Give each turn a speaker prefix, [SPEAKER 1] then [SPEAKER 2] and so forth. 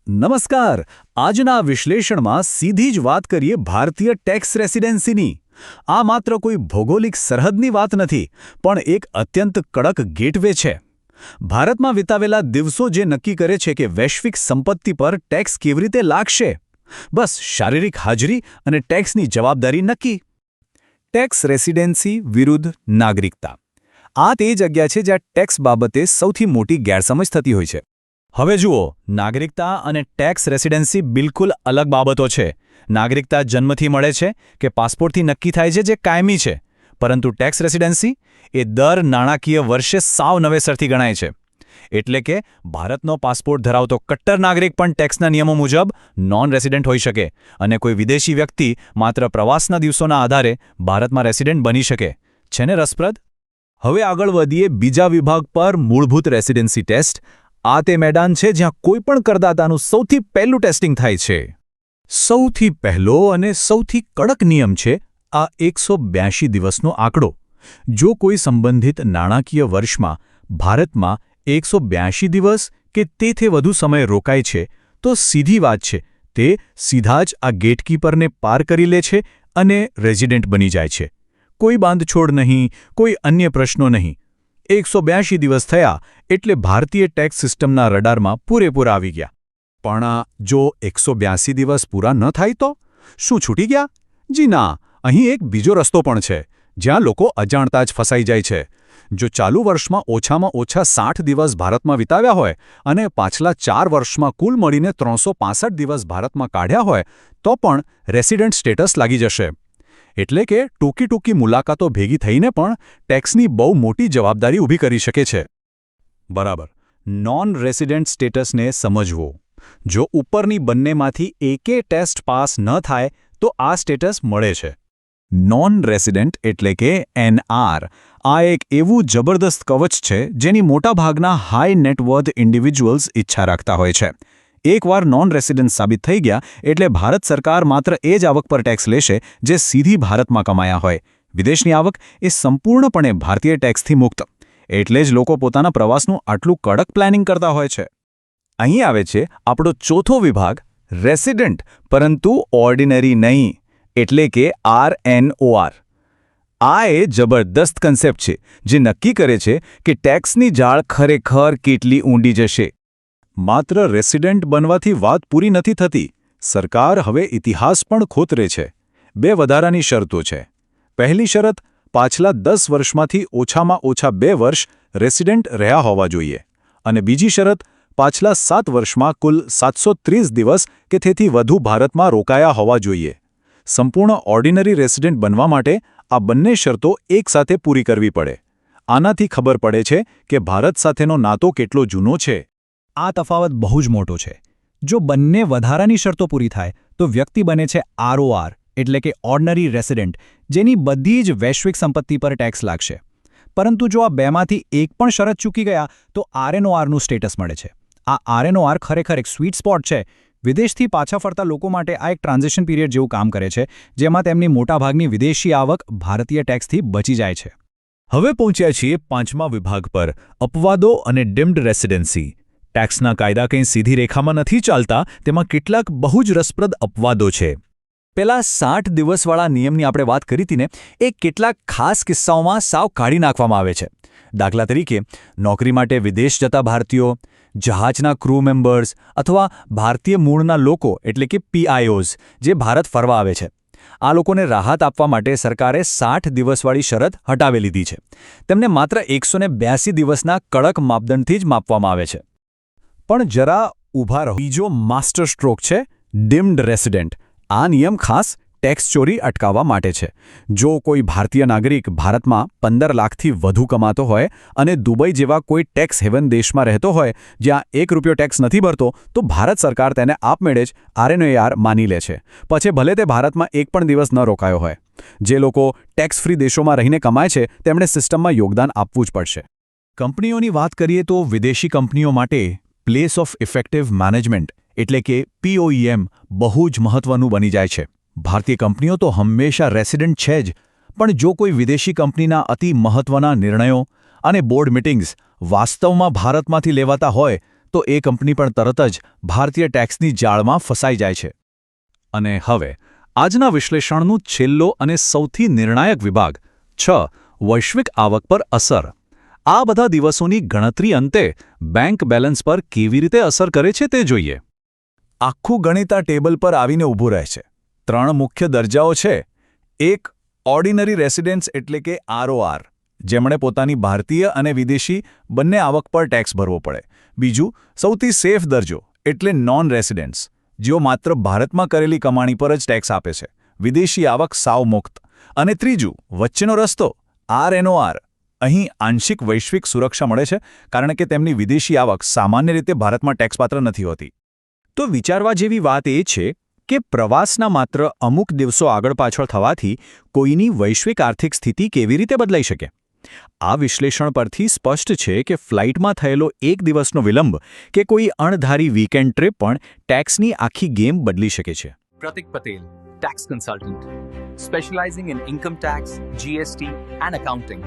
[SPEAKER 1] નમસ્કાર. આજના વિશ્લેષણમાં સીધી જ વાત કરીએ ભારતીય ટેક્સ રેસિડેન્સીની. આ માત્ર કોઈ ભૌગોલિક સરહદની વાત નથી, પણ એક અત્યંત કડક ગેટવે છે. ભારતમાં વિતાવેલા દિવસો જે નક્કી કરે છે કે વૈશ્વિક સંપત્તિ પર ટેક્સ કેવી રીતે લાગશે. બસ શારીરિક હાજરી અને ટેક્સની જવાબદારી નક્કી. ટેક્સ રેસિડેન્સી વિરુદ્ધ નાગરિકતા. આ તે જગ્યા છે જ્યાં ટેક્સ બાબતે સૌથી મોટી ગેરસમજ થતી હોય છે. હવે જુઓ, નાગરિકતા અને ટેક્સ રેસિડેન્સી બિલકુલ અલગ બાબતો છે. નાગરિકતા જન્મથી મળે છે કે પાસપોર્ટથી નક્કી થાય છે જે કાયમી છે, પરંતુ ટેક્સ રેસિડેન્સી એ દર નાણાકીય વર્ષે સાવ નવેસરથી ગણાય છે. એટલે કે ભારતનો પાસપોર્ટ ધરાવતો કટ્ટર નાગરિક પણ ટેક્સના નિયમો મુજબ નોન રેસિડેન્ટ હોઈ શકે અને કોઈ વિદેશી વ્યક્તિ માત્ર પ્રવાસના દિવસોના આધારે ભારતમાં રેસિડેન્ટ બની શકે. છે ને રસપ્રદ? હવે આગળ વધીએ બીજા વિભાગ પર, મૂળભૂત રેસિડેન્સી ટેસ્ટ. આ તે મેદાન છે જ્યાં કોઈપણ કરદાતાનું સૌથી પહેલું ટેસ્ટિંગ થાય છે. સૌથી પહેલો અને સૌથી કડક નિયમ છે આ 182 દિવસનો આંકડો. જો કોઈ સંબંધિત નાણાકીય વર્ષમાં ભારતમાં 182 દિવસ કે તેથી વધુ સમય રોકાય છે, તો સીધી વાત છે, તે સીધા જ આ ગેટકીપરને પાર કરી લે છે અને રેઝિડેન્ટ બની જાય છે. કોઈ બાંધછોડ નહીં, કોઈ અન્ય પ્રશ્નો નહીં. 182 દિવસ થયા એટલે ભારતીય ટેક્સ સિસ્ટમના રડારમાં પૂરેપૂરા આવી ગયા. પણ જો 182 દિવસ પૂરા ન થાય તો શું છૂટી ગયા? જી ના, અહીં એક બીજો રસ્તો પણ છે, જ્યાં લોકો અજાણતા જ ફસાઈ જાય છે. જો ચાલુ વર્ષમાં ઓછામાં ઓછા 60 દિવસ ભારતમાં વિતાવ્યા હોય અને પાછલા 4 વર્ષમાં કુલ મળીને 365 દિવસ ભારતમાં કાઢ્યા હોય, તો પણ રેસિડેન્ટ સ્ટેટસ લાગી જશે. એટલે કે ટૂંકી મુલાકાતો ભેગી થઈને પણ ટેક્સની બહુ મોટી જવાબદારી ઊભી કરી શકે છે. બરાબર. નોન રેસિડેન્ટ સ્ટેટસને સમજવો. જો ઉપરની બંનેમાંથી એકે ટેસ્ટ પાસ ન થાય તો આ સ્ટેટસ મળે છે. નોન રેસિડેન્ટ એટલે કે NR. આ એક એવું જબરદસ્ત કવચ છે જેની મોટાભાગના હાઈ નેટવર્થ ઇન્ડિવિજ્યુઅલ્સ ઈચ્છા રાખતા હોય છે. એકવાર નોન રેસિડેન્ટ સાબિત થઈ ગયા એટલે ભારત સરકાર માત્ર એ જ આવક પર ટેક્સ લેશે જે સીધી ભારતમાં કમાયા હોય. વિદેશની આવક એ સંપૂર્ણપણે ભારતીય ટેક્સથી મુક્ત. એટલે જ લોકો પોતાના પ્રવાસનું આટલું કડક પ્લાનિંગ કરતા હોય છે. અહીં આવે છે આપણો ચોથો વિભાગ, રેસિડેન્ટ પરંતુ ઓર્ડિનરી નહીં, એટલે કે RNOR. આ એ જબરદસ્ત કન્સેપ્ટ છે જે નક્કી કરે છે કે ટેક્સની જાળ ખરેખર કેટલી ઊંડી જશે. માત્ર રેસિડેન્ટ બનવાથી વાત પૂરી નથી થતી. સરકાર હવે ઇતિહાસ પણ ખોતરે છે. 2 વધારાની શરતો છે. પહેલી શરત, પાછલા 10 વર્ષમાંથી ઓછામાં ઓછા 2 વર્ષ રેસિડેન્ટ રહ્યા હોવા જોઈએ. અને બીજી શરત, પાછલા 7 વર્ષમાં કુલ 730 દિવસ કે તેથી વધુ ભારતમાં રોકાયા હોવા જોઈએ. સંપૂર્ણ ઓર્ડિનરી રેસિડેન્ટ બનવા માટે આ બંને શરતો એકસાથે પૂરી કરવી પડે. આનાથી ખબર પડે છે કે ભારત સાથેનો નાતો કેટલો જૂનો છે.
[SPEAKER 2] આ તફાવત બહુ જ મોટો છે. જો બંને વધારાની શરતો પૂરી થાય તો વ્યક્તિ બને છે ROR, એટલે કે ઓર્ડિનરી રેસિડેન્ટ, જેની બધી જ વૈશ્વિક સંપત્તિ પર ટેક્સ લાગશે. પરંતુ જો આ બેમાંથી એક પણ શરત ચૂકી ગયા તો RNORનું સ્ટેટસ મળે છે. આ RNOR ખરેખર એક સ્વીટ સ્પોટ છે. વિદેશથી પાછા ફરતા લોકો માટે આ એક ટ્રાન્ઝિશન પીરિયડ જેવું કામ કરે છે, જેમાં તેમની મોટાભાગની વિદેશી આવક ભારતીય ટેક્સથી બચી જાય છે.
[SPEAKER 1] હવે પહોંચ્યા છીએ 5મા વિભાગ પર, અપવાદો અને ડીમ્ડ રેસિડેન્સી. ટેક્સના કાયદા કંઈ સીધી રેખામાં નથી ચાલતા, તેમાં કેટલાક બહુ જ રસપ્રદ અપવાદો છે. પેલા 60 દિવસવાળા નિયમની આપણે વાત કરી હતી ને, એ કેટલાક ખાસ કિસ્સાઓમાં સાવ કાઢી નાખવામાં આવે છે. દાખલા તરીકે, નોકરી માટે વિદેશ જતા ભારતીયો, જહાજના ક્રૂ મેમ્બર્સ અથવા ભારતીય મૂળના લોકો એટલે કે PIOs જે ભારત ફરવા આવે છે. આ લોકોને રાહત આપવા માટે સરકારે 60 દિવસવાળી શરત હટાવી લીધી છે. તેમને માત્ર 182 દિવસના કડક માપદંડથી જ માપવામાં આવે છે. પણ જરા ઊભા રહો. બીજો માસ્ટર સ્ટ્રોક છે ડીમ્ડ રેસિડેન્ટ. આ નિયમ ખાસ ટેક્સ ચોરી અટકાવવા માટે છે. જો કોઈ ભારતીય નાગરિક ભારતમાં 15 લાખથી વધુ કમાતો હોય અને દુબઈ જેવા કોઈ ટેક્સ હેવન દેશમાં રહેતો હોય જ્યાં ₹1 ટેક્સ નથી ભરતો, તો ભારત સરકાર તેને આપમેળે જ RNOR માની લે છે. પછી ભલે તે ભારતમાં એક પણ દિવસ ન રોકાયો હોય. જે લોકો ટેક્સ ફ્રી દેશોમાં રહીને કમાય છે તેમણે સિસ્ટમમાં યોગદાન આપવું જ પડશે. કંપનીઓની વાત કરીએ તો વિદેશી કંપનીઓ માટે પ્લેસ ઓફ ઇફેક્ટિવ મેનેજમેન્ટ એટલે કે POEM બહુ જ મહત્વનું બની જાય છે. ભારતીય કંપનીઓ તો હંમેશા રેસિડેન્ટ છે જ, પણ જો કોઈ વિદેશી કંપનીના અતિ મહત્વના નિર્ણયો અને બોર્ડ મિટિંગ્સ વાસ્તવમાં ભારતમાંથી લેવાતા હોય તો એ કંપની પણ તરત જ ભારતીય ટેક્સની જાળમાં ફસાઈ જાય છે. અને હવે આજના વિશ્લેષણનું છેલ્લો અને સૌથી નિર્ણાયક વિભાગ 6. વૈશ્વિક આવક પર અસર. આ બધા દિવસોની ગણતરી અંતે બેંક બેલેન્સ પર કેવી રીતે અસર કરે છે તે જોઈએ. આખું ગણિત આ ટેબલ પર આવીને ઊભું રહે છે. 3 મુખ્ય દરજાઓ છે. 1. ઓર્ડિનરી રેસિડેન્ટ્સ એટલે કે ROR, જેમણે પોતાની ભારતીય અને વિદેશી બંને આવક પર ટેક્સ ભરવો પડે. બીજું, સૌથી સેફ દરજો એટલે નોન રેસિડેન્ટ્સ, જેઓ માત્ર ભારતમાં કરેલી કમાણી પર જ ટેક્સ આપે છે, વિદેશી આવક સાવ મુક્ત. અને ત્રીજું, વચ્ચેનો રસ્તો RNOR. અહીં આંશિક વૈશ્વિક સુરક્ષા મળે છે કારણ કે તેમની વિદેશી આવક સામાન્ય રીતે ભારતમાં ટેક્સપાત્ર નથી હોતી.
[SPEAKER 2] તો વિચારવા જેવી વાત એ છે કે પ્રવાસના માત્ર અમુક દિવસો આગળ પાછળ થવાથી કોઈની વૈશ્વિક આર્થિક સ્થિતિ કેવી રીતે બદલાઈ શકે. આ વિશ્લેષણ પરથી સ્પષ્ટ છે કે ફ્લાઇટમાં થયેલો એક દિવસનો વિલંબ કે કોઈ અણધારી વીકેન્ડ ટ્રીપ પણ ટેક્સની આખી ગેમ બદલી શકે છે.
[SPEAKER 3] Pratik Patel, tax consultant, specializing in income tax, GST, and accounting.